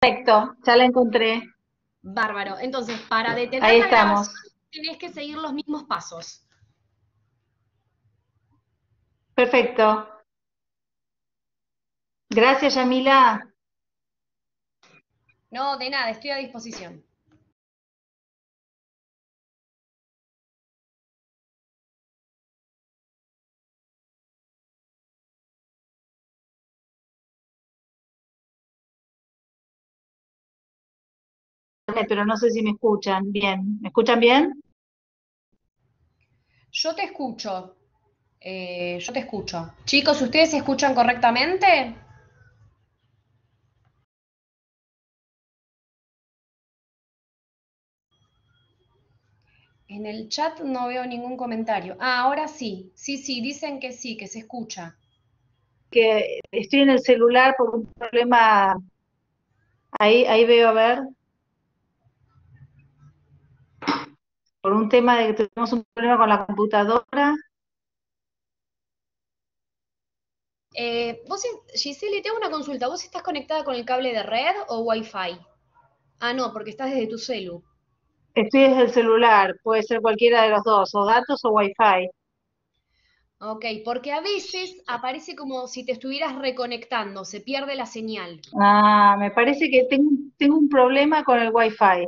Perfecto, ya la encontré. Bárbaro. Entonces, para detener Ahí la estamos. grabación, tenés que seguir los mismos pasos. Perfecto. Gracias, Yamila. No, de nada, estoy a disposición. Pero no sé si me escuchan bien. ¿Me escuchan bien? Yo te escucho. Yo te escucho. Chicos, ¿ustedes se escuchan correctamente? En el chat no veo ningún comentario. Ah, ahora sí. Sí, dicen que sí, que se escucha. Que estoy en el celular por un problema. Ahí veo, a ver, por un tema de que tenemos un problema con la computadora. Giselle, te hago una consulta. ¿Vos estás conectada con el cable de red o Wi-Fi? Ah, no, porque estás desde tu celu. Estoy desde el celular, puede ser cualquiera de los dos, o datos o wifi. Ok, porque a veces aparece como si te estuvieras reconectando, se pierde la señal. Ah, me parece que tengo un problema con el wifi.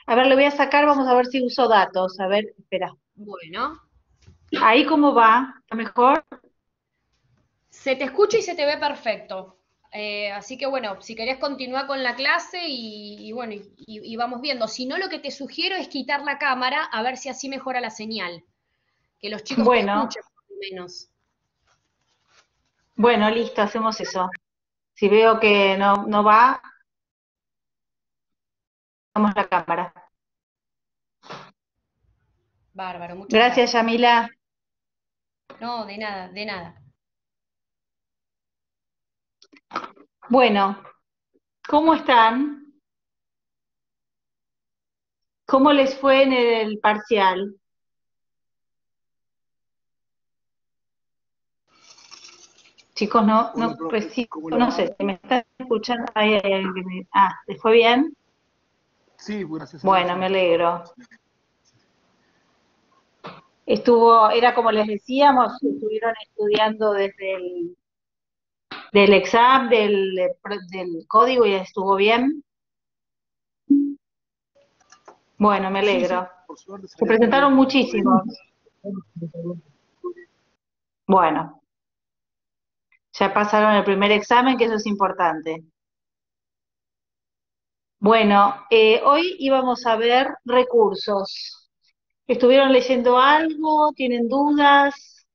A ver, le voy a sacar, vamos a ver si uso datos. A ver, espera. Bueno, Ahí cómo va, ¿está mejor? se te escucha y se te ve perfecto. Así que bueno, si querés continuar con la clase y bueno, y vamos viendo. Si no, lo que te sugiero es quitar la cámara a ver si así mejora la señal, que los chicos te Bueno, escuchen por lo menos. bueno, listo, hacemos eso. Si veo que no va, damos la cámara. Bárbaro, muchas Gracias, gracias. Yamila. No, de nada, de nada. Bueno, ¿cómo están? ¿Cómo les fue en el parcial? Chicos, Hola, profe, recibo, ¿cómo le no va? sé, ¿se me está escuchando? Hay alguien ¿les fue bien? Sí, gracias a Dios, Bueno, sí. me alegro. Era como les decíamos, estuvieron estudiando desde del examen, del código y estuvo bien. Bueno, me Sí, sí, alegro. por suerte Se salió todo presentaron bien. Todo bien. muchísimos. Bueno, ya pasaron el primer examen, que eso es importante. Bueno, hoy íbamos a ver recursos. ¿Estuvieron leyendo algo? ¿Tienen dudas?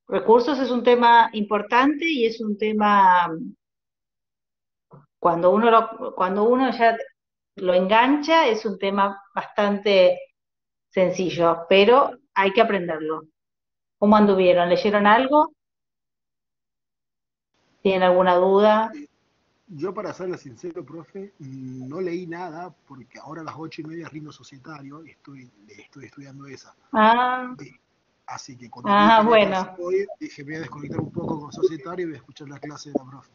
Recursos es un tema importante y es un tema, cuando uno ya lo engancha, es un tema bastante sencillo, pero hay que aprenderlo. ¿Cómo anduvieron? ¿Leyeron algo? ¿Tienen alguna duda? Yo, para serle sincero, profe, no leí nada porque ahora a las 8:30 rindo societario y estoy estudiando esa. Ah, Eh, Así que cuando vi que había clase bueno, hoy, dije, me voy a desconectar un poco con societario y voy a escuchar la clase de la profe.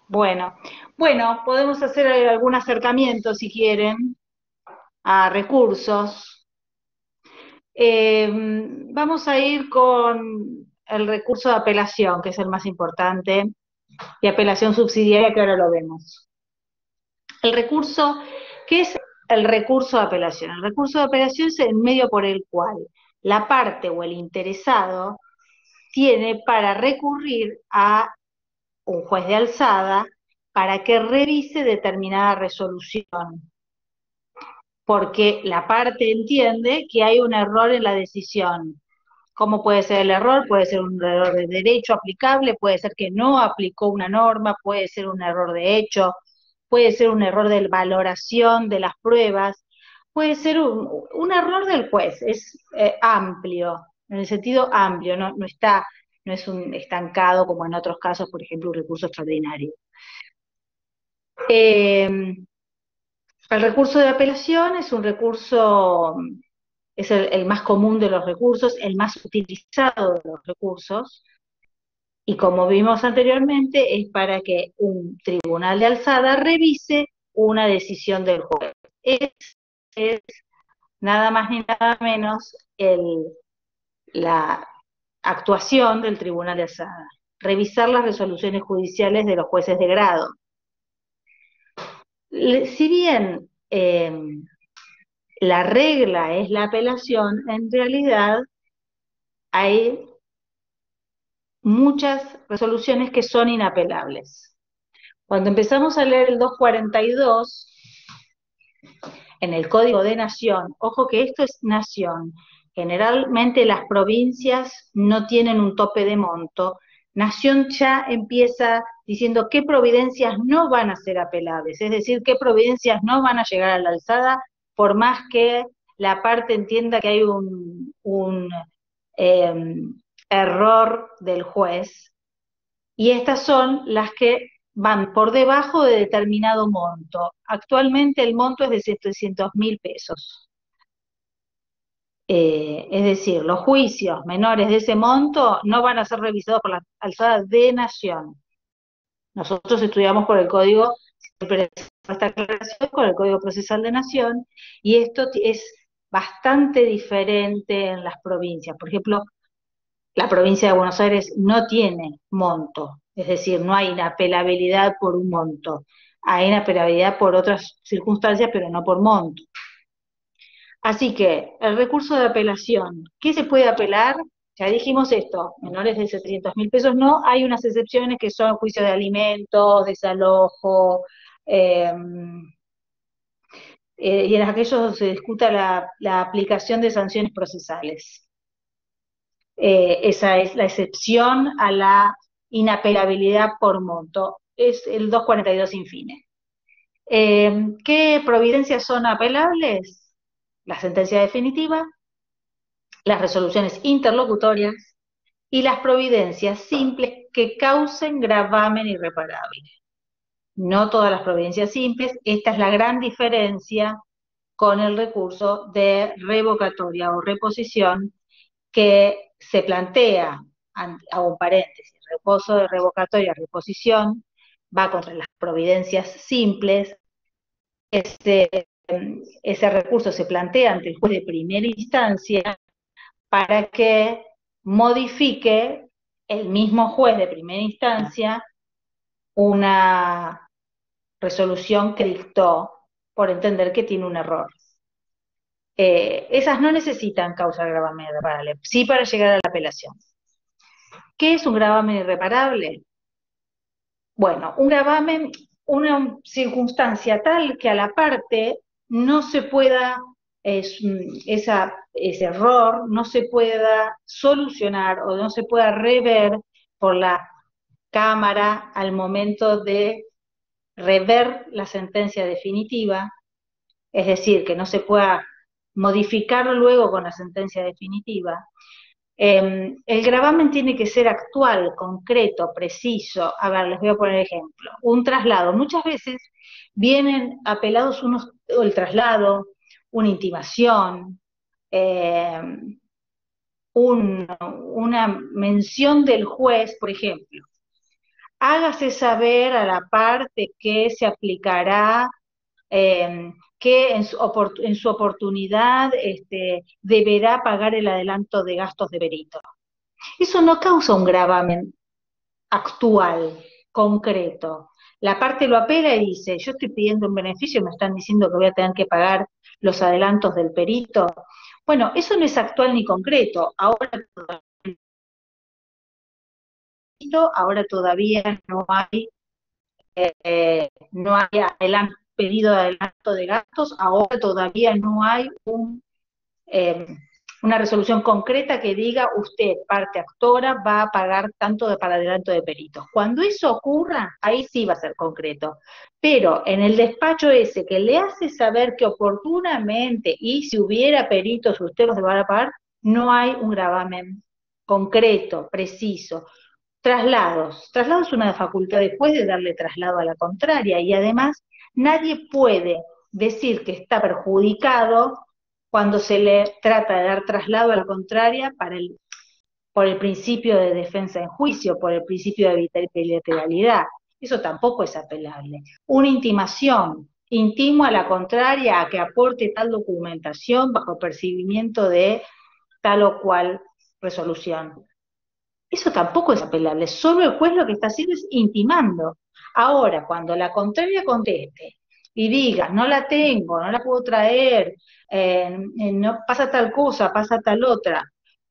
bueno. Bueno, podemos hacer algún acercamiento si quieren a recursos. Vamos a ir con el recurso de apelación, que es el más importante, y apelación subsidiaria, que ahora lo vemos. El recurso, ¿qué es el recurso de apelación? El recurso de apelación es el medio por el cual la parte o el interesado tiene para recurrir a un juez de alzada para que revise determinada resolución, porque la parte entiende que hay un error en la decisión. ¿Cómo puede ser el error? Puede ser un error de derecho aplicable, puede ser que no aplicó una norma, puede ser un error de hecho, puede ser un error de valoración de las pruebas, puede ser un error del juez, es amplio, en el sentido amplio, no es un estancado como en otros casos, por ejemplo, un recurso extraordinario. Eh, el recurso de apelación es un recurso, es el más común de los recursos, el más utilizado de los recursos, Y como vimos anteriormente, es para que un tribunal de alzada revise una decisión del juez. Es nada más ni nada menos la actuación del tribunal de alzada. Revisar las resoluciones judiciales de los jueces de grado. Si bien la regla es la apelación, en realidad hay muchas resoluciones que son inapelables. Cuando empezamos a leer el 242, en el Código de Nación, ojo que esto es nación, generalmente las provincias no tienen un tope de monto, Nación ya empieza diciendo qué providencias no van a ser apelables, es decir, qué providencias no van a llegar a la alzada, por más que la parte entienda que hay un error del juez, y estas son las que van por debajo de determinado monto. Actualmente el monto es de 700.000 pesos. Es decir, los juicios menores de ese monto no van a ser revisados por la alzada de Nación. Nosotros estudiamos por el Código, esta aclaración con el Código Procesal de Nación, y esto es bastante diferente en las provincias. Por ejemplo, la provincia de Buenos Aires no tiene monto, es decir, no hay inapelabilidad por un monto, hay inapelabilidad por otras circunstancias, pero no por monto. Así que, el recurso de apelación, ¿qué se puede apelar? Ya dijimos esto, menores de 700.000 pesos no, hay unas excepciones que son juicio de alimentos, desalojo, y en aquellos se discuta la aplicación de sanciones procesales. Esa es la excepción a la inapelabilidad por monto, es el 242 sin fines. ¿Qué providencias son apelables? La sentencia definitiva, las resoluciones interlocutorias y las providencias simples que causen gravamen irreparable. No todas las providencias simples, esta es la gran diferencia con el recurso de revocatoria o reposición que se plantea, hago un paréntesis, reposo de revocatoria, reposición, va contra las providencias simples, ese recurso se plantea ante el juez de primera instancia para que modifique el mismo juez de primera instancia una resolución que dictó por entender que tiene un error. Esas no necesitan causa de gravamen irreparable, sí para llegar a la apelación. ¿Qué es un gravamen irreparable? Bueno, un gravamen, una circunstancia tal que a la parte no se pueda, ese error no se pueda solucionar o no se pueda rever por la Cámara al momento de rever la sentencia definitiva, es decir, que no se pueda modificar luego con la sentencia definitiva. El gravamen tiene que ser actual, concreto, preciso. A ver, les voy a poner ejemplo. Un traslado. Muchas veces vienen apelados el traslado, una intimación, una mención del juez, por ejemplo. Hágase saber a la parte que se aplicará, que en su oportunidad deberá pagar el adelanto de gastos de perito. Eso no causa un gravamen actual, concreto. La parte lo apela y dice, yo estoy pidiendo un beneficio, me están diciendo que voy a tener que pagar los adelantos del perito. Bueno, eso no es actual ni concreto. Ahora todavía no hay pedido de adelanto de gastos, ahora todavía no hay una resolución concreta que diga usted, parte actora, va a pagar tanto para adelanto de peritos. Cuando eso ocurra, ahí sí va a ser concreto. Pero en el despacho ese que le hace saber que oportunamente, y si hubiera peritos usted los va a pagar, no hay un gravamen concreto, preciso. Traslados. Traslado es una facultad después de darle traslado a la contraria, y además nadie puede decir que está perjudicado cuando se le trata de dar traslado a la contraria por el principio de defensa en juicio, por el principio de bilateralidad. Eso tampoco es apelable. Una intimación, intimo a la contraria a que aporte tal documentación bajo percibimiento de tal o cual resolución. Eso tampoco es apelable, solo el juez lo que está haciendo es intimando. Ahora, cuando la contraria conteste y diga, no la tengo, no la puedo traer, no pasa tal cosa, pasa tal otra,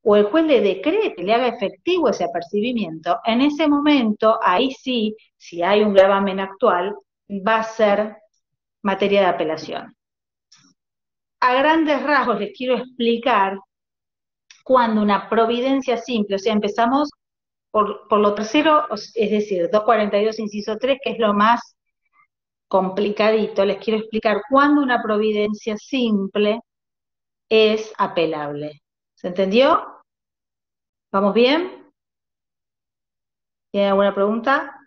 o el juez le decrete, le haga efectivo ese apercibimiento, en ese momento, ahí sí, si hay un gravamen actual, va a ser materia de apelación. A grandes rasgos les quiero explicar cuando una providencia simple, o sea, empezamos por lo tercero, es decir, 242 inciso 3, que es lo más complicadito, les quiero explicar cuándo una providencia simple es apelable. ¿Se entendió? ¿Vamos bien? ¿Tienen alguna pregunta?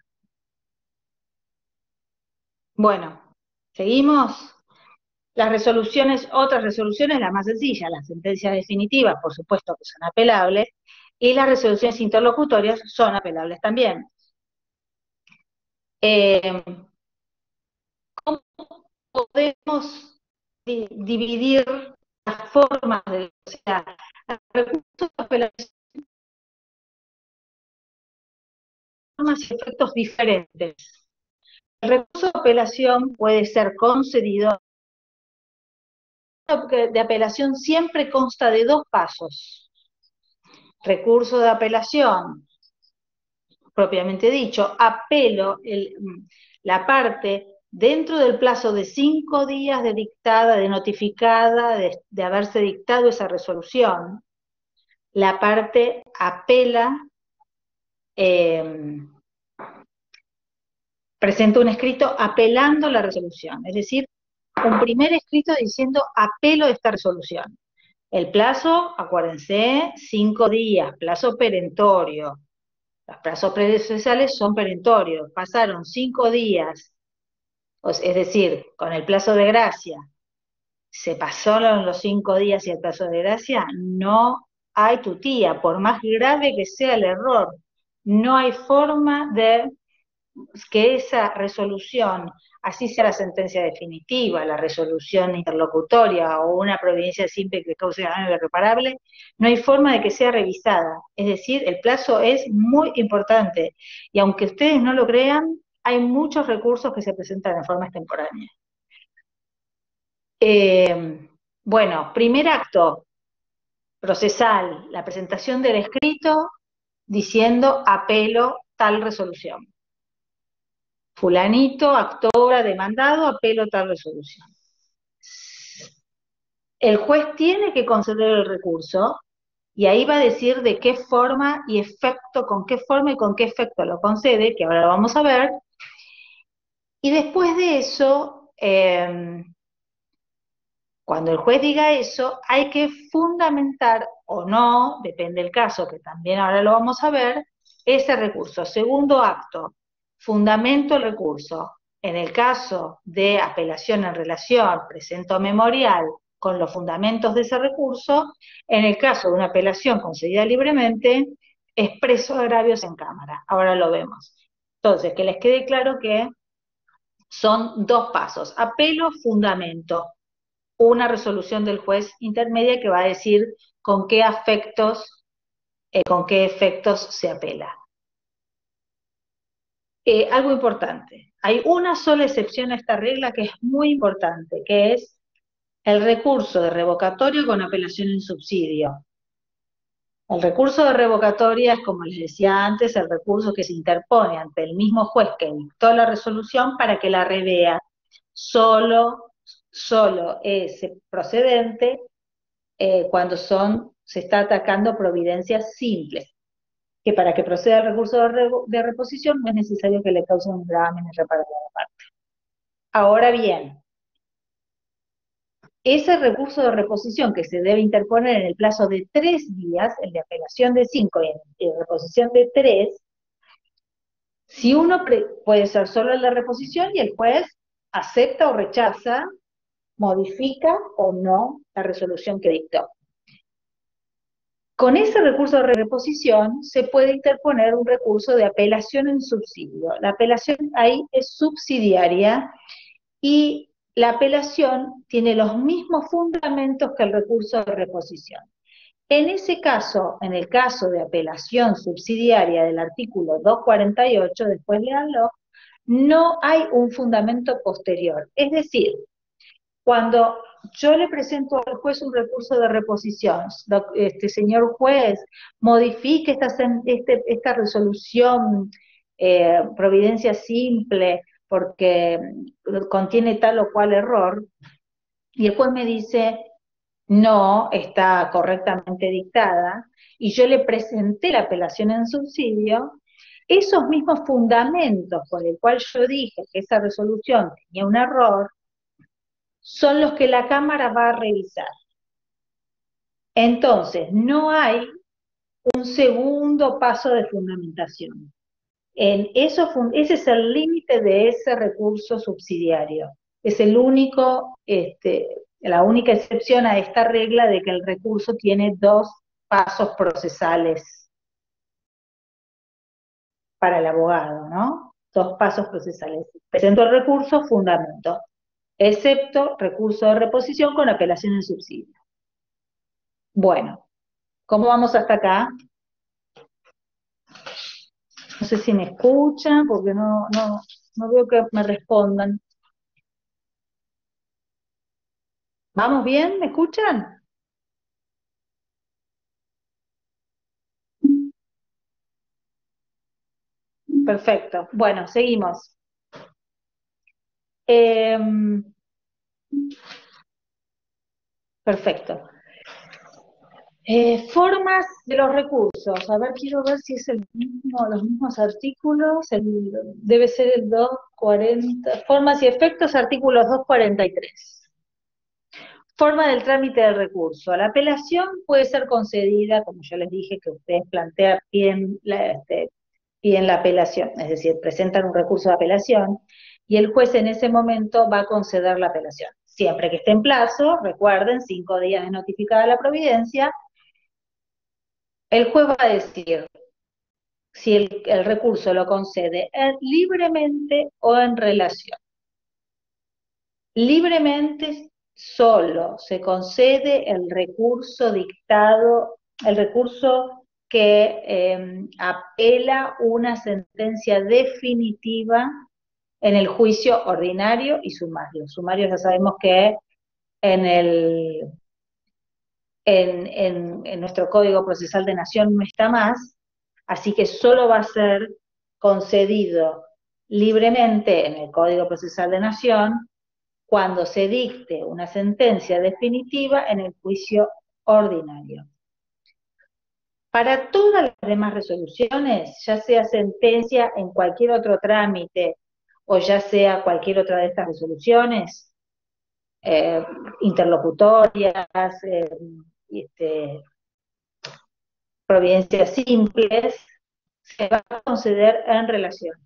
Bueno, ¿seguimos? Las resoluciones, otras resoluciones, las más sencillas, las sentencias definitivas, por supuesto que son apelables, y las resoluciones interlocutorias son apelables también. ¿Cómo podemos dividir las formas de, o sea, recursos de apelación, formas y efectos diferentes? El recurso de apelación puede ser concedido. De apelación siempre consta de dos pasos. Recurso de apelación, propiamente dicho, apelo la parte dentro del plazo de 5 días de dictada, de notificada, de haberse dictado esa resolución, la parte apela, presenta un escrito apelando la resolución, es decir, un primer escrito diciendo apelo esta resolución. El plazo, acuérdense, 5 días, plazo perentorio. Los plazos procesales son perentorios. Pasaron 5 días, es decir, con el plazo de gracia, se pasaron los 5 días y el plazo de gracia, no hay tutía, por más grave que sea el error. No hay forma de que esa resolución, así sea la sentencia definitiva, la resolución interlocutoria o una providencia simple que cause daño irreparable, no hay forma de que sea revisada. Es decir, el plazo es muy importante y aunque ustedes no lo crean, hay muchos recursos que se presentan en forma extemporánea. Bueno, primer acto procesal, la presentación del escrito diciendo apelo tal resolución. Fulanito, actora, demandado, apelo tal resolución. El juez tiene que conceder el recurso y ahí va a decir de qué forma y efecto, con qué forma y con qué efecto lo concede, que ahora lo vamos a ver. Y después de eso, cuando el juez diga eso, hay que fundamentar o no, depende del caso, que también ahora lo vamos a ver, ese recurso. Segundo acto, fundamento el recurso. En el caso de apelación en relación, presento memorial con los fundamentos de ese recurso. En el caso de una apelación concedida libremente, expreso agravios en cámara. Ahora lo vemos. Entonces, que les quede claro que son dos pasos. Apelo, fundamento. Una resolución del juez intermedia que va a decir con qué efectos se apela. Algo importante, hay una sola excepción a esta regla que es muy importante, que es el recurso de revocatoria con apelación en subsidio. El recurso de revocatoria es, como les decía antes, el recurso que se interpone ante el mismo juez que dictó la resolución para que la revea. Solo es procedente cuando se está atacando providencias simples, que para que proceda el recurso de reposición no es necesario que le cause un gravamen irreparable aparte. Ahora bien, ese recurso de reposición que se debe interponer en el plazo de 3 días, el de apelación de 5 y el de reposición de 3, si uno puede ser solo el de reposición y el juez acepta o rechaza, modifica o no la resolución que dictó. Con ese recurso de reposición se puede interponer un recurso de apelación en subsidio. La apelación ahí es subsidiaria y la apelación tiene los mismos fundamentos que el recurso de reposición. En ese caso, en el caso de apelación subsidiaria del artículo 248, después léanlo, no hay un fundamento posterior. Es decir, cuando yo le presento al juez un recurso de reposición, señor juez, modifique esta resolución, providencia simple, porque contiene tal o cual error, y el juez me dice, no, está correctamente dictada, y yo le presenté la apelación en subsidio, esos mismos fundamentos por el cual yo dije que esa resolución tenía un error, son los que la Cámara va a revisar. Entonces, no hay un segundo paso de fundamentación. Ese es el límite de ese recurso subsidiario. Es el único, la única excepción a esta regla de que el recurso tiene dos pasos procesales para el abogado, ¿no? Dos pasos procesales. Presento el recurso, fundamento, excepto recurso de reposición con apelación en subsidio. Bueno, ¿cómo vamos hasta acá? No sé si me escuchan, porque no veo que me respondan. ¿Vamos bien? ¿Me escuchan? Perfecto. Bueno, seguimos. Perfecto. Formas de los recursos. A ver, quiero ver si es los mismos artículos. Debe ser el 240. Formas y efectos, artículos 243. Forma del trámite del recurso. La apelación puede ser concedida, como yo les dije, que ustedes piden la apelación, es decir, presentan un recurso de apelación, y el juez en ese momento va a conceder la apelación. Siempre que esté en plazo, recuerden, 5 días de notificada la providencia, el juez va a decir si el recurso lo concede libremente o en relación. Libremente solo se concede el recurso dictado, el recurso que apela una sentencia definitiva en el juicio ordinario y sumario. Sumario ya sabemos que en nuestro Código Procesal de Nación no está más, así que solo va a ser concedido libremente en el Código Procesal de Nación cuando se dicte una sentencia definitiva en el juicio ordinario. Para todas las demás resoluciones, ya sea sentencia en cualquier otro trámite o ya sea cualquier otra de estas resoluciones, interlocutorias, providencias simples, se va a conceder en relación.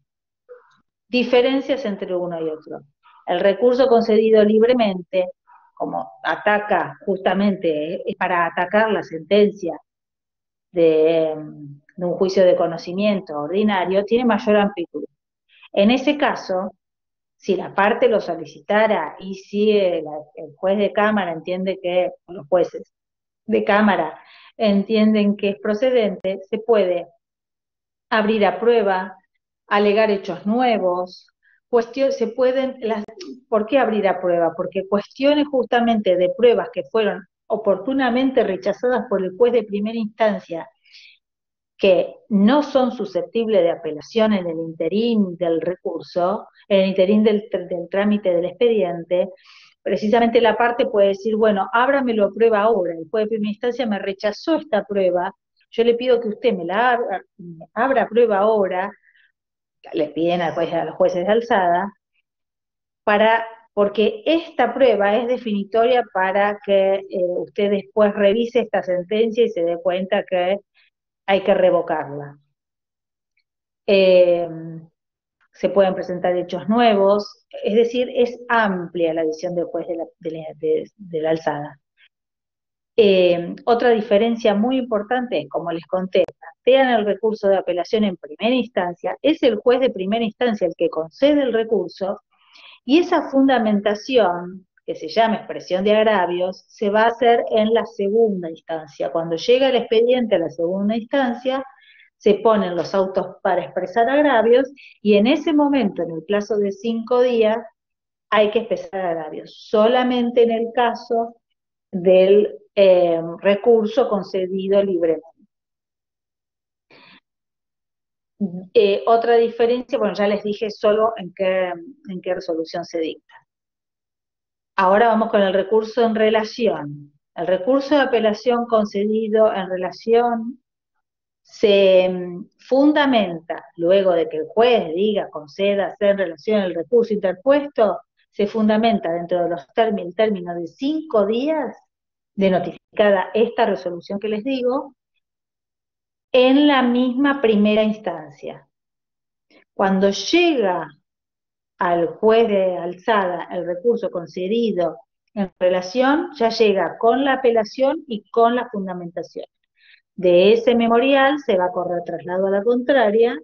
Diferencias entre uno y otro. El recurso concedido libremente, como ataca justamente, es para atacar la sentencia de un juicio de conocimiento ordinario, tiene mayor amplitud. En ese caso, si la parte lo solicitara y si el juez de cámara entiende que, los jueces de cámara entienden que es procedente, se puede abrir a prueba, alegar hechos nuevos, ¿por qué abrir a prueba? Porque cuestiones justamente de pruebas que fueron oportunamente rechazadas por el juez de primera instancia, que no son susceptibles de apelación en el interín del recurso, en el interín del trámite del expediente, precisamente la parte puede decir, bueno, ábramelo a prueba ahora, el juez de primera instancia me rechazó esta prueba, yo le pido que usted me abra a prueba ahora, le piden a los jueces de alzada, porque esta prueba es definitoria para que usted después revise esta sentencia y se dé cuenta que hay que revocarla. Se pueden presentar hechos nuevos, es decir, es amplia la visión del juez de la alzada. Otra diferencia muy importante es, como les conté, plantean el recurso de apelación en primera instancia, es el juez de primera instancia el que concede el recurso, y esa fundamentación, que se llama expresión de agravios, se va a hacer en la segunda instancia. Cuando llega el expediente a la segunda instancia, se ponen los autos para expresar agravios, y en ese momento, en el plazo de 5 días, hay que expresar agravios. Solamente en el caso del recurso concedido libremente. Otra diferencia, bueno, ya les dije solo en qué resolución se dicta. Ahora vamos con el recurso en relación. El recurso de apelación concedido en relación se fundamenta, luego de que el juez diga, conceda, hacer en relación el recurso interpuesto, se fundamenta dentro de los términos de 5 días de notificada esta resolución que les digo, en la misma primera instancia. Cuando llega al juez de alzada el recurso concedido en relación, ya llega con la apelación y con la fundamentación. De ese memorial se va a correr traslado a la contraria,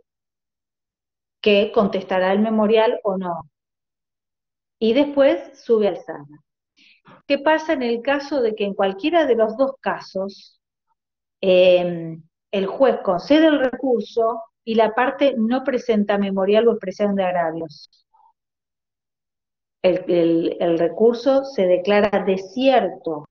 que contestará el memorial o no. Y después sube alzada. ¿Qué pasa en el caso de que en cualquiera de los dos casos el juez concede el recurso y la parte no presenta memorial o expresión de agravios? El recurso se declara desierto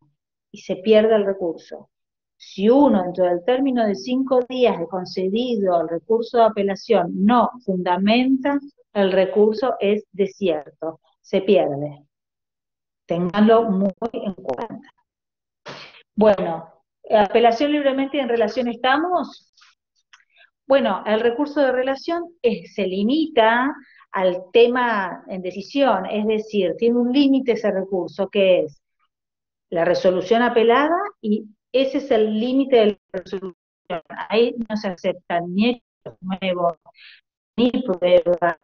y se pierde el recurso. Si uno, dentro del término de 5 días de concedido el recurso de apelación, no fundamenta, el recurso es desierto, se pierde. Ténganlo muy en cuenta. Bueno, apelación libremente en relación estamos. Bueno, el recurso de relación se limita al tema en decisión, es decir, tiene un límite ese recurso, que es la resolución apelada, y ese es el límite de la resolución. Ahí no se aceptan ni hechos nuevos, ni pruebas,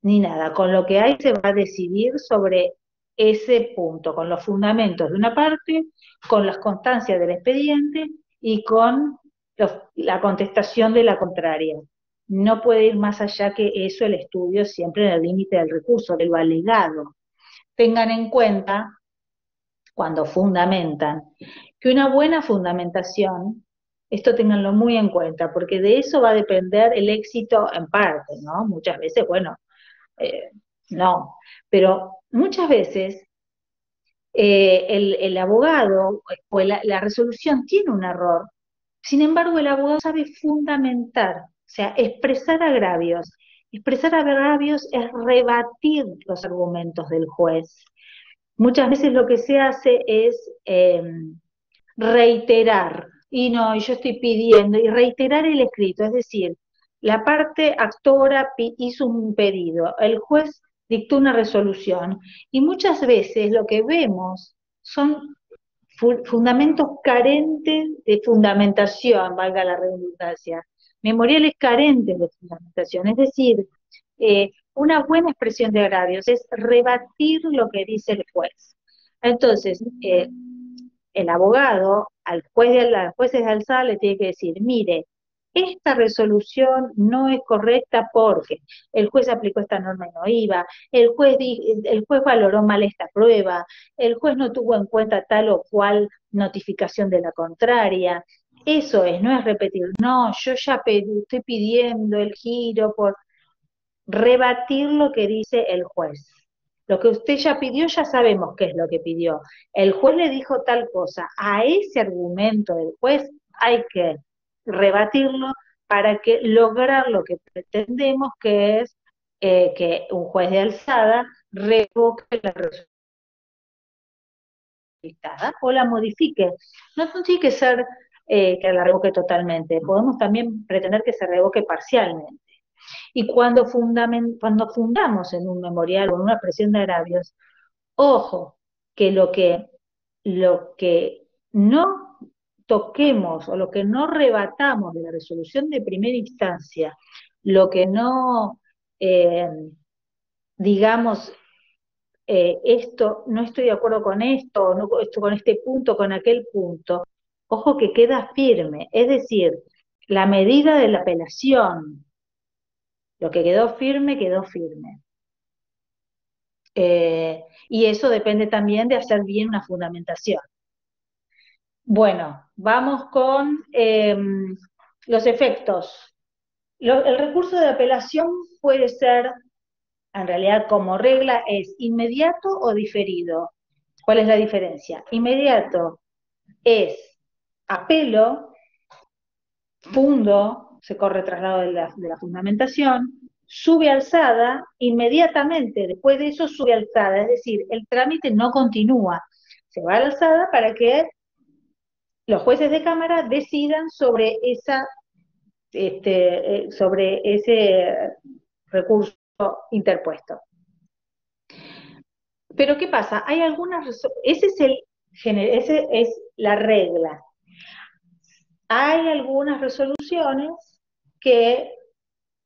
ni nada. Con lo que hay se va a decidir sobre ese punto, con los fundamentos de una parte, con las constancias del expediente y con la contestación de la contraria. No puede ir más allá que eso el estudio, siempre en el límite del recurso, de lo alegado. Tengan en cuenta, cuando fundamentan, que una buena fundamentación, esto ténganlo muy en cuenta, porque de eso va a depender el éxito en parte, ¿no? Muchas veces, bueno, no, pero muchas veces el abogado o la resolución tiene un error, sin embargo el abogado sabe fundamentar, o sea, expresar agravios. Expresar agravios es rebatir los argumentos del juez. Muchas veces lo que se hace es reiterar, y no, yo estoy pidiendo, y reiterar el escrito, es decir, la parte actora hizo un pedido, el juez dictó una resolución, y muchas veces lo que vemos son fundamentos carentes de fundamentación, valga la redundancia, memoriales carentes de fundamentación, es decir, una buena expresión de agravios es rebatir lo que dice el juez. Entonces, el abogado al juez de alzada le tiene que decir, mire, esta resolución no es correcta porque el juez aplicó esta norma y no iba, el juez valoró mal esta prueba, el juez no tuvo en cuenta tal o cual notificación de la contraria. Eso es, no es repetir, no, yo ya estoy pidiendo el giro por rebatir lo que dice el juez. Lo que usted ya pidió, ya sabemos qué es lo que pidió. El juez le dijo tal cosa. A ese argumento del juez hay que rebatirlo para lograr lo que pretendemos, que es que un juez de alzada revoque la resolución dictada o la modifique. No tiene que ser que la revoque totalmente. Podemos también pretender que se revoque parcialmente. Y cuando fundamos en un memorial o en una expresión de agravios, ojo, que lo que no toquemos o lo que no rebatamos de la resolución de primera instancia, lo que no, digamos, esto, no estoy de acuerdo con esto, no, esto con este punto, con aquel punto, ojo que queda firme, es decir, la medida de la apelación, lo que quedó firme, quedó firme. Y eso depende también de hacer bien una fundamentación. Bueno, vamos con los efectos. El recurso de apelación puede ser, en realidad como regla, es inmediato o diferido. ¿Cuál es la diferencia? Inmediato es apelo, fundo, se corre traslado de la fundamentación, sube alzada, inmediatamente después de eso sube alzada, es decir, el trámite no continúa, se va a la alzada para que los jueces de cámara decidan sobre sobre ese recurso interpuesto. Pero ¿qué pasa? Hay algunas, esa es la regla. Hay algunas resoluciones que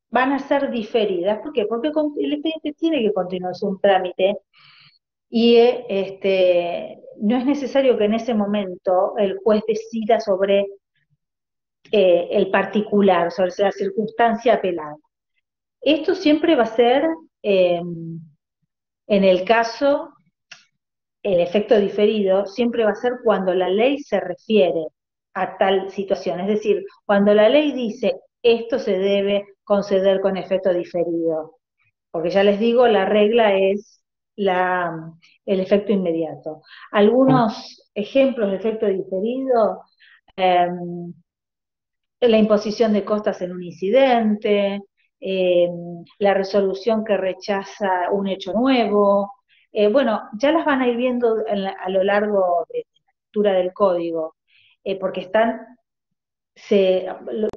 van a ser diferidas. ¿Por qué? Porque el expediente tiene que continuar un trámite y no es necesario que en ese momento el juez decida sobre el particular, sobre la circunstancia apelada. Esto siempre va a ser, en el caso, el efecto diferido, siempre va a ser cuando la ley se refiere a tal situación. Es decir, cuando la ley dice esto se debe conceder con efecto diferido. Porque ya les digo, la regla es el efecto inmediato. Algunos ejemplos de efecto diferido, la imposición de costas en un incidente, la resolución que rechaza un hecho nuevo. Bueno, ya las van a ir viendo a lo largo de la lectura del código, porque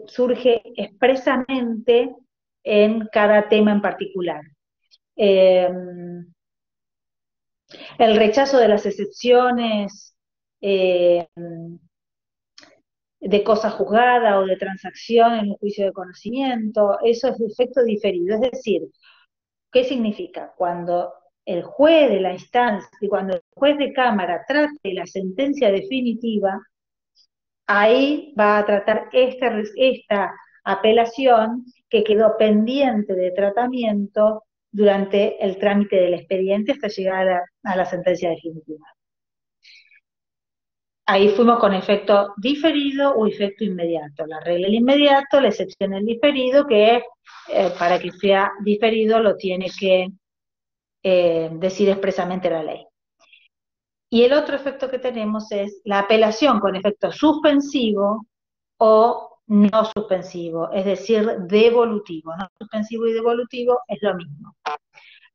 surge expresamente en cada tema en particular. El rechazo de las excepciones de cosa juzgada o de transacción en un juicio de conocimiento, eso es de efecto diferido. Es decir, ¿qué significa? Cuando el juez de la instancia y cuando el juez de cámara trate la sentencia definitiva, ahí va a tratar esta apelación que quedó pendiente de tratamiento durante el trámite del expediente hasta llegar a la sentencia definitiva. Ahí fuimos con efecto diferido o efecto inmediato. La regla el inmediato, la excepción el diferido, que para que sea diferido lo tiene que decir expresamente la ley. Y el otro efecto que tenemos es la apelación con efecto suspensivo o no suspensivo, es decir, devolutivo. No suspensivo y devolutivo es lo mismo.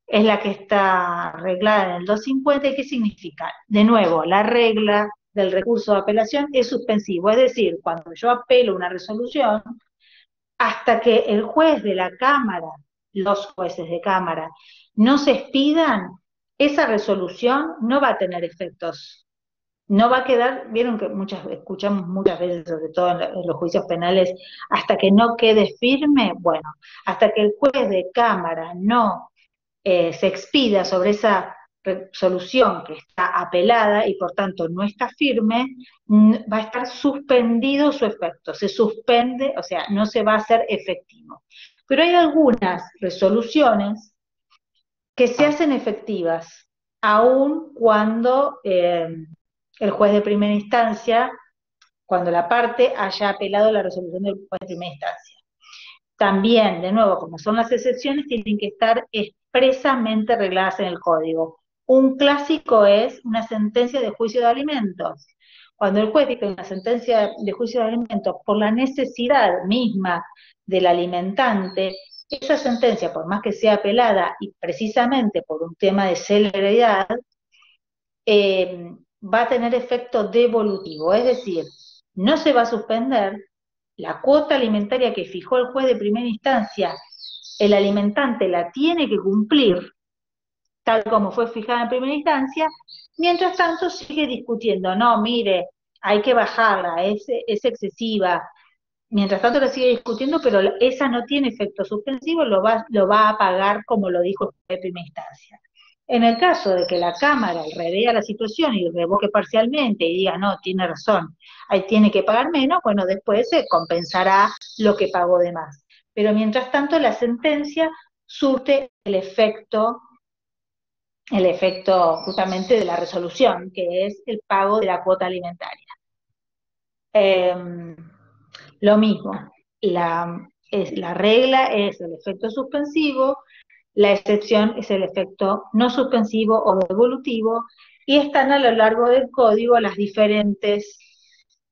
Es la que está reglada en el 250. ¿Y qué significa? De nuevo, la regla del recurso de apelación es suspensivo, es decir, cuando yo apelo una resolución, hasta que el juez de la Cámara, los jueces de Cámara, no se expidan, esa resolución no va a tener efectos. No va a quedar, vieron que escuchamos muchas veces, sobre todo en los juicios penales, hasta que no quede firme, bueno, hasta que el juez de Cámara no se expida sobre esa resolución que está apelada y por tanto no está firme, va a estar suspendido su efecto, se suspende, o sea, no se va a hacer efectivo. Pero hay algunas resoluciones que se hacen efectivas, aun cuando el juez de primera instancia, cuando la parte haya apelado la resolución del juez de primera instancia. También, de nuevo, como son las excepciones, tienen que estar expresamente regladas en el código. Un clásico es una sentencia de juicio de alimentos. Cuando el juez dicta una sentencia de juicio de alimentos por la necesidad misma del alimentante, esa sentencia, por más que sea apelada y precisamente por un tema de celeridad, va a tener efecto devolutivo, es decir, no se va a suspender la cuota alimentaria que fijó el juez de primera instancia, el alimentante la tiene que cumplir, tal como fue fijada en primera instancia, mientras tanto sigue discutiendo, no, mire, hay que bajarla, es excesiva, mientras tanto la sigue discutiendo, pero esa no tiene efecto suspensivo, lo va a pagar como lo dijo el juez de primera instancia. En el caso de que la Cámara revea la situación y revoque parcialmente y diga, no, tiene razón, ahí tiene que pagar menos, bueno, después se compensará lo que pagó de más. Pero mientras tanto, la sentencia surte el efecto justamente de la resolución, que es el pago de la cuota alimentaria. Lo mismo, la regla es el efecto suspensivo, la excepción es el efecto no suspensivo o devolutivo, y están a lo largo del código las diferentes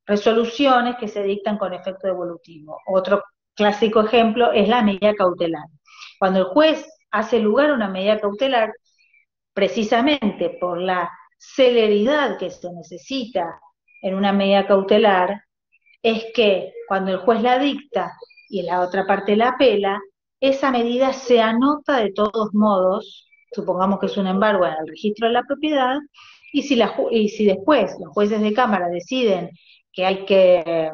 resoluciones que se dictan con efecto devolutivo. Otro clásico ejemplo es la medida cautelar. Cuando el juez hace lugar a una medida cautelar, precisamente por la celeridad que se necesita en una medida cautelar, es que cuando el juez la dicta y la otra parte la apela, esa medida se anota de todos modos, supongamos que es un embargo en el registro de la propiedad, y si después los jueces de Cámara deciden que hay que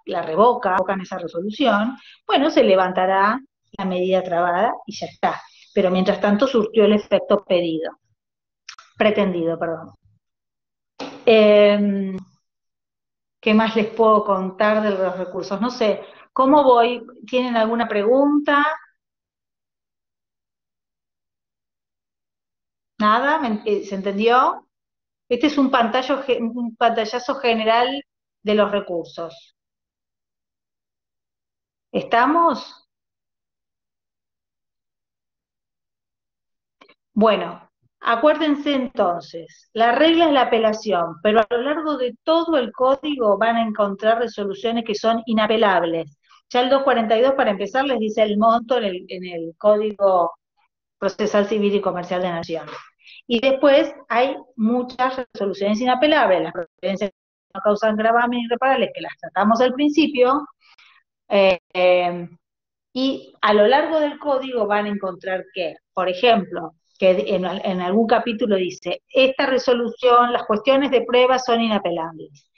la revocan esa resolución, bueno, se levantará la medida trabada y ya está. Pero mientras tanto surtió el efecto pretendido, perdón. ¿Qué más les puedo contar de los recursos? No sé, ¿cómo voy? ¿Tienen alguna pregunta? ¿Nada? ¿Se entendió? Este es un pantallazo general de los recursos. ¿Estamos? Bueno, acuérdense entonces, la regla es la apelación, pero a lo largo de todo el código van a encontrar resoluciones que son inapelables. Ya el 242, para empezar, les dice el monto en el Código Procesal Civil y Comercial de Nación. Y después hay muchas resoluciones inapelables, las providencias que no causan gravamen irreparables, que las tratamos al principio, y a lo largo del código van a encontrar que, por ejemplo, que en algún capítulo dice, esta resolución, las cuestiones de prueba son inapelables.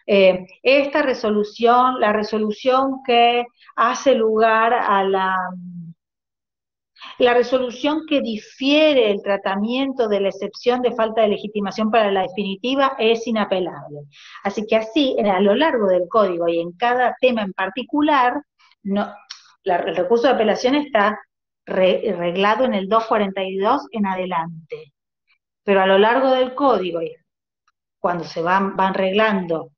Esta resolución, la resolución que hace lugar a la resolución que difiere el tratamiento de la excepción de falta de legitimación para la definitiva es inapelable. Así que así, a lo largo del código y en cada tema en particular, el recurso de apelación está reglado en el 242 en adelante. Pero a lo largo del código, cuando se van reglando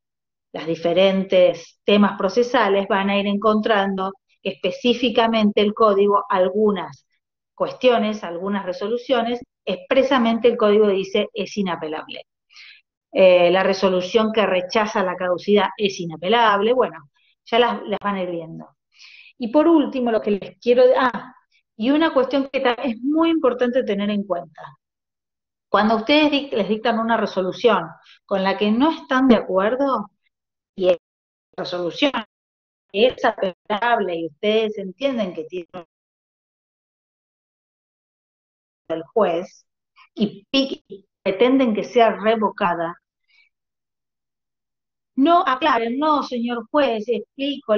los diferentes temas procesales, van a ir encontrando específicamente el código algunas cuestiones, algunas resoluciones, expresamente el código dice es inapelable. La resolución que rechaza la caducidad es inapelable, bueno, ya las van a ir viendo. Y por último, lo que les quiero... y una cuestión que es muy importante tener en cuenta. Cuando ustedes les dictan una resolución con la que no están de acuerdo, y la resolución es apelable y ustedes entienden que tiene el juez y pretenden que sea revocada, no aclaren, no, señor juez, le explico,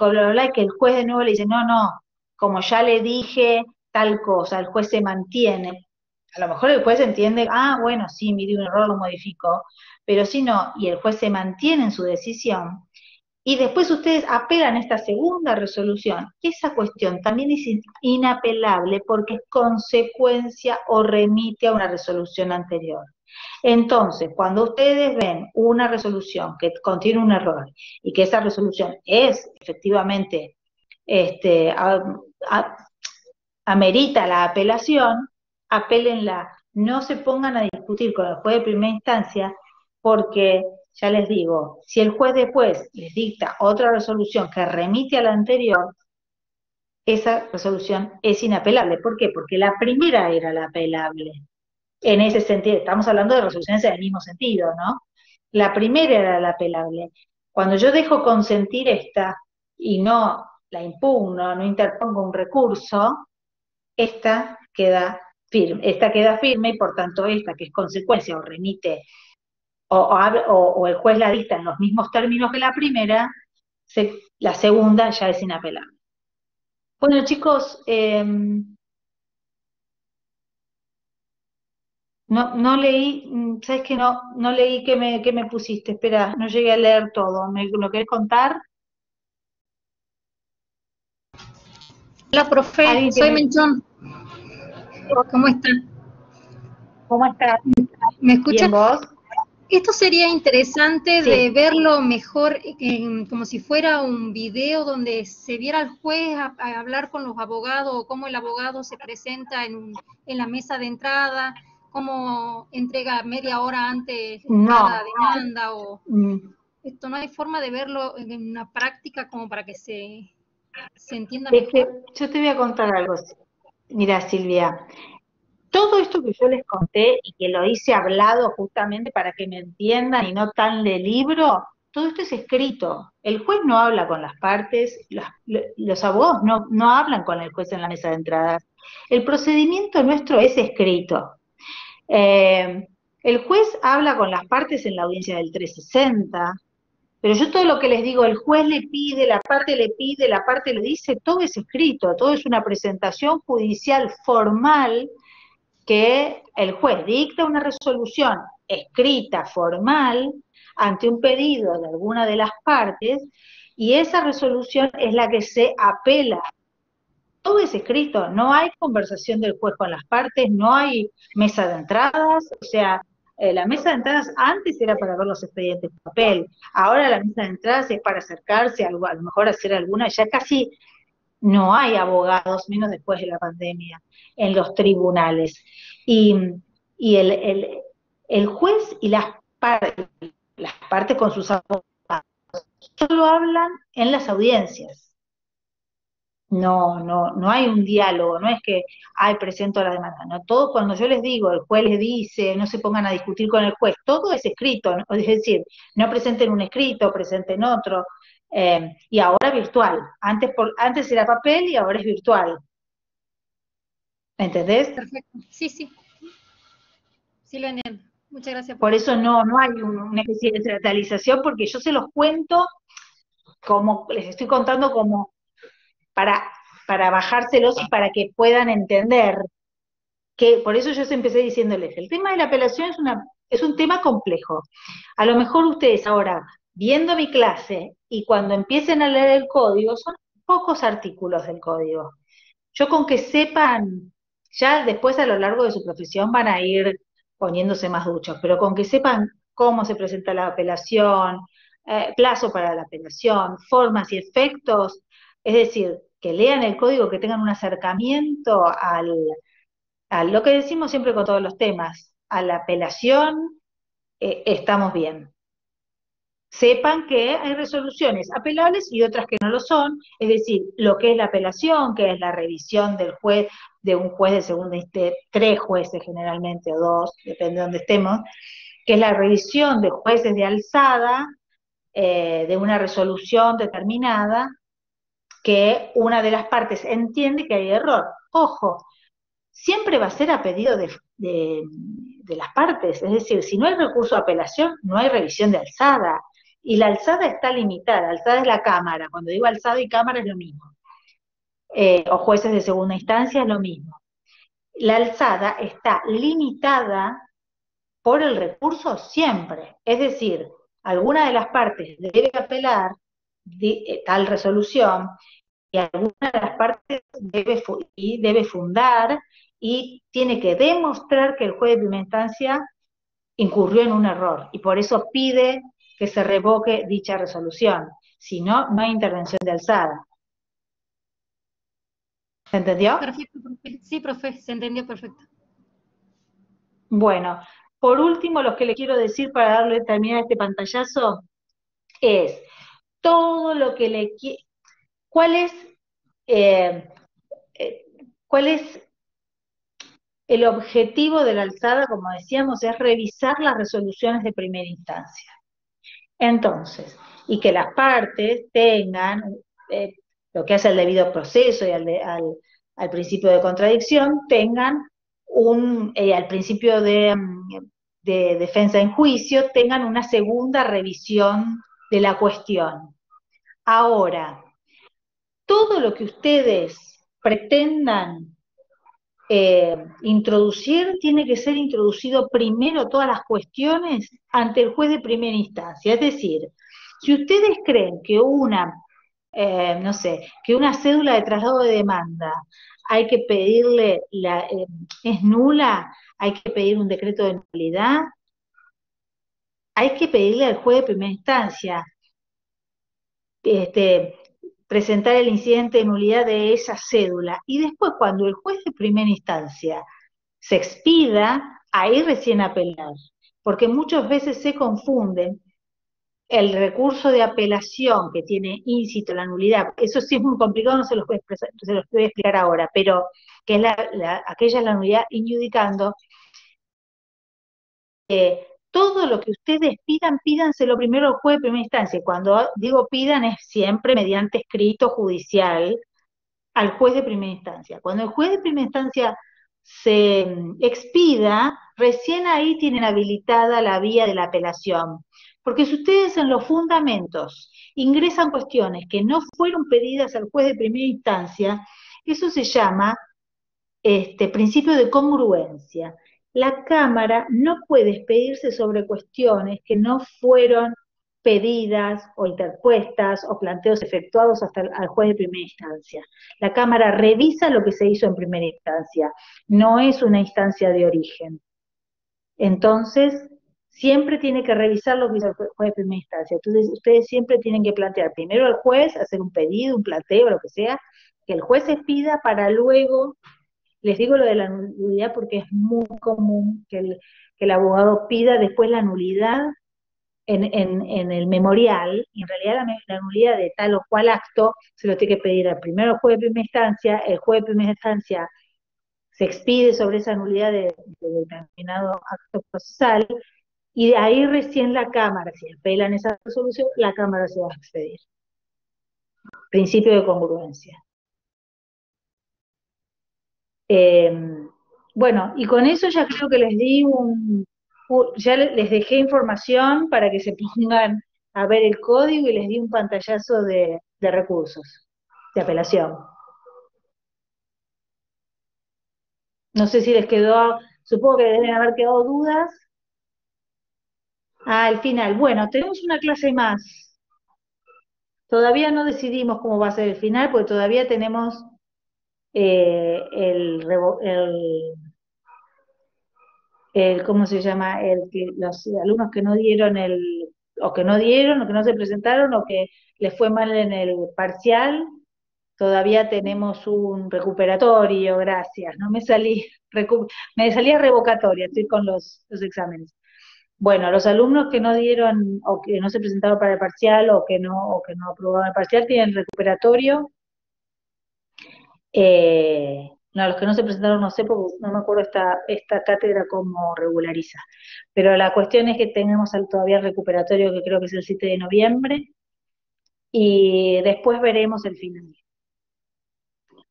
bla, bla, bla, que el juez de nuevo le dice, no, no, como ya le dije tal cosa, el juez se mantiene. A lo mejor el juez entiende, bueno, sí, mire un error, lo modificó, pero si no, y el juez se mantiene en su decisión, y después ustedes apelan a esta segunda resolución, esa cuestión también es inapelable porque es consecuencia o remite a una resolución anterior. Entonces, cuando ustedes ven una resolución que contiene un error y que esa resolución es efectivamente, amerita la apelación, apélenla, no se pongan a discutir con el juez de primera instancia, porque, ya les digo, si el juez después les dicta otra resolución que remite a la anterior, esa resolución es inapelable. ¿Por qué? Porque la primera era la apelable. En ese sentido, estamos hablando de resoluciones en el mismo sentido, ¿no? La primera era la apelable. Cuando yo dejo consentir esta y no la impugno, no interpongo un recurso, esta queda firme y por tanto esta, que es consecuencia o remite, o el juez la dicta en los mismos términos que la primera, la segunda ya es inapelable. Bueno, chicos, No leí, ¿sabes qué? No leí qué me pusiste, espera, no llegué a leer todo. ¿Lo querés contar? Hola, profe, ¿Alguien soy tiene? Menchón. ¿Cómo está? ¿Cómo estás? ¿Me escucha? ¿Bien vos? Esto sería interesante de Sí. verlo mejor como si fuera un video donde se viera al juez a hablar con los abogados, o cómo el abogado se presenta en la mesa de entrada, cómo entrega media hora antes cada No. demanda, o Mm, esto no hay forma de verlo en una práctica como para que se entienda Es que mejor. yo te voy a contar algo. Mira, Silvia, todo esto que yo les conté y que lo hice hablado justamente para que me entiendan y no tan de libro, todo esto es escrito. El juez no habla con las partes, los abogados no hablan con el juez en la mesa de entradas. El procedimiento nuestro es escrito. Eh, el juez habla con las partes en la audiencia del 360, pero yo todo lo que les digo, el juez le pide, la parte le dice, todo es escrito, todo es una presentación judicial formal que el juez dicta una resolución escrita, formal, ante un pedido de alguna de las partes, y esa resolución es la que se apela. Todo es escrito, no hay conversación del juez con las partes, no hay mesa de entradas, o sea, la mesa de entradas antes era para ver los expedientes de papel, ahora la mesa de entradas es para acercarse, a lo mejor hacer alguna, ya casi no hay abogados, menos después de la pandemia, en los tribunales. Y, y el juez y las partes con sus abogados solo hablan en las audiencias. No hay un diálogo, no es que, ay, presento la demanda, no, todo cuando yo les digo, el juez les dice, no se pongan a discutir con el juez, todo es escrito, ¿no? Es decir, no presenten un escrito, presenten otro, y ahora virtual, antes era papel y ahora es virtual, ¿entendés? Perfecto. Sí, sí, sí lo entiendo. Muchas gracias, Por profe. eso no hay una especie de teatralización, porque yo se los cuento como, les estoy contando como para, para bajárselos y para que puedan entender que por eso yo empecé diciéndoles, el tema de la apelación es un tema complejo. A lo mejor ustedes ahora, viendo mi clase y cuando empiecen a leer el código, son pocos artículos del código. Yo con que sepan, ya después a lo largo de su profesión van a ir poniéndose más duchos, pero con que sepan cómo se presenta la apelación, plazo para la apelación, formas y efectos, es decir, que lean el código, que tengan un acercamiento a lo que decimos siempre con todos los temas, a la apelación, estamos bien. Sepan que hay resoluciones apelables y otras que no lo son, es decir, lo que es la apelación, que es la revisión del juez, de un juez de segunda instancia, tres jueces generalmente, o dos, depende de donde estemos, que es la revisión de jueces de alzada, de una resolución determinada, que una de las partes entiende que hay error. Ojo, siempre va a ser a pedido de las partes, es decir, si no hay recurso de apelación, no hay revisión de alzada, y la alzada está limitada, alzada es la Cámara, cuando digo alzada y Cámara es lo mismo, o jueces de segunda instancia es lo mismo. La alzada está limitada por el recurso siempre, es decir, alguna de las partes debe apelar tal resolución, y alguna de las partes debe fundar y tiene que demostrar que el juez de primera instancia incurrió en un error y por eso pide que se revoque dicha resolución. Si no, no hay intervención de alzada. ¿Se entendió? Perfecto, profe. Sí, profe, se entendió perfecto. Bueno, por último, lo que le quiero decir para darle terminar este pantallazo es todo lo que ¿cuál es, eh, eh, cuál es el objetivo de la alzada, como decíamos, es revisar las resoluciones de primera instancia. Entonces, y que las partes tengan eh, lo que hace el debido proceso y al principio de contradicción, tengan al principio de defensa en juicio, tengan una segunda revisión de la cuestión. Ahora, todo lo que ustedes pretendan tiene que ser introducido primero todas las cuestiones ante el juez de primera instancia. Es decir, si ustedes creen que no sé, que una cédula de traslado de demanda hay que pedirle, es nula, hay que pedir un decreto de nulidad, hay que pedirle al juez de primera instancia, este, presentar el incidente de nulidad de esa cédula. Y después, cuando el juez de primera instancia se expida, ahí recién apelar. Porque muchas veces se confunden el recurso de apelación que tiene íncito la nulidad. Eso sí es muy complicado, no se los voy a se los voy a explicar ahora, pero que es aquella es la nulidad injudicando. Todo lo que ustedes pidan, pídanselo primero al juez de primera instancia. Cuando digo pidan, es siempre mediante escrito judicial al juez de primera instancia. Cuando el juez de primera instancia se expida, recién ahí tienen habilitada la vía de la apelación. Porque si ustedes en los fundamentos ingresan cuestiones que no fueron pedidas al juez de primera instancia, eso se llama principio de congruencia. La Cámara no puede expedirse sobre cuestiones que no fueron pedidas o interpuestas o planteos efectuados hasta al juez de primera instancia. La Cámara revisa lo que se hizo en primera instancia, no es una instancia de origen. Entonces, siempre tiene que revisar lo que hizo el juez de primera instancia. Entonces, ustedes siempre tienen que plantear primero al juez, hacer un pedido, un planteo, lo que sea, que el juez expida para luego. Les digo lo de la nulidad porque es muy común que el abogado pida después la nulidad en el memorial, y en realidad la nulidad de tal o cual acto se lo tiene que pedir al primero al juez de primera instancia, el juez de primera instancia se expide sobre esa nulidad de determinado acto procesal, y de ahí recién la Cámara, si apelan esa resolución, la Cámara se va a expedir. Principio de congruencia. Bueno, y con eso ya creo que les di ya les dejé información para que se pongan a ver el código y les di un pantallazo de recursos, de apelación. No sé si les quedó, supongo que deben haber quedado dudas. Al final, bueno, tenemos una clase más. Todavía no decidimos cómo va a ser el final, porque todavía tenemos ¿cómo se llama? Los alumnos que no dieron o que no dieron, o que no se presentaron, o que les fue mal en el parcial, todavía tenemos un recuperatorio, gracias, no me salí, me salía revocatoria, estoy con los exámenes. Bueno, los alumnos que no dieron, o que no se presentaron para el parcial, o que no aprobaron el parcial, tienen recuperatorio. No, los que no se presentaron no sé, porque no me acuerdo esta cátedra cómo regulariza. Pero la cuestión es que tenemos todavía el recuperatorio, que creo que es el 7 de noviembre, y después veremos el final.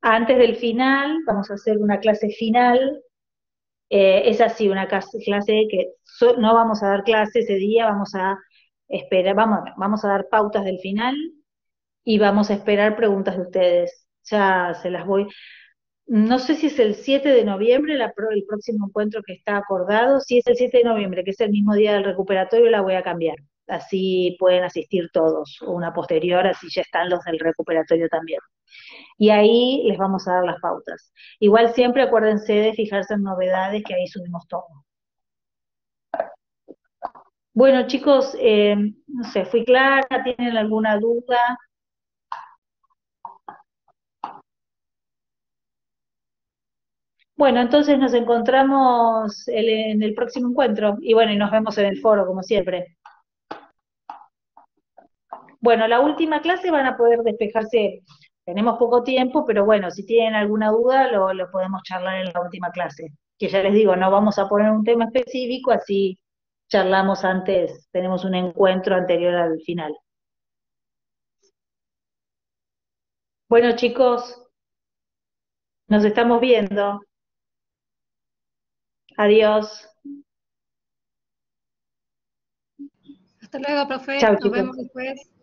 Antes del final, vamos a hacer una clase final. Es así, una clase que no vamos a dar clase ese día, vamos a esperar, vamos a dar pautas del final y vamos a esperar preguntas de ustedes. Ya se las voy. No sé si es el 7 de noviembre el próximo encuentro que está acordado. Si es el 7 de noviembre, que es el mismo día del recuperatorio, la voy a cambiar. Así pueden asistir todos, o una posterior, así ya están los del recuperatorio también. Y ahí les vamos a dar las pautas. Igual siempre acuérdense de fijarse en novedades, que ahí subimos todo. Bueno, chicos, no sé, ¿fui clara? ¿Tienen alguna duda? Bueno, entonces nos encontramos en el próximo encuentro y bueno, y nos vemos en el foro, como siempre. Bueno, la última clase van a poder despejarse, tenemos poco tiempo, pero bueno, si tienen alguna duda lo podemos charlar en la última clase. Que ya les digo, no vamos a poner un tema específico, así charlamos antes, tenemos un encuentro anterior al final. Bueno, chicos, nos estamos viendo. Adiós. Hasta luego, profe. Chao, Nos chicos. vemos después.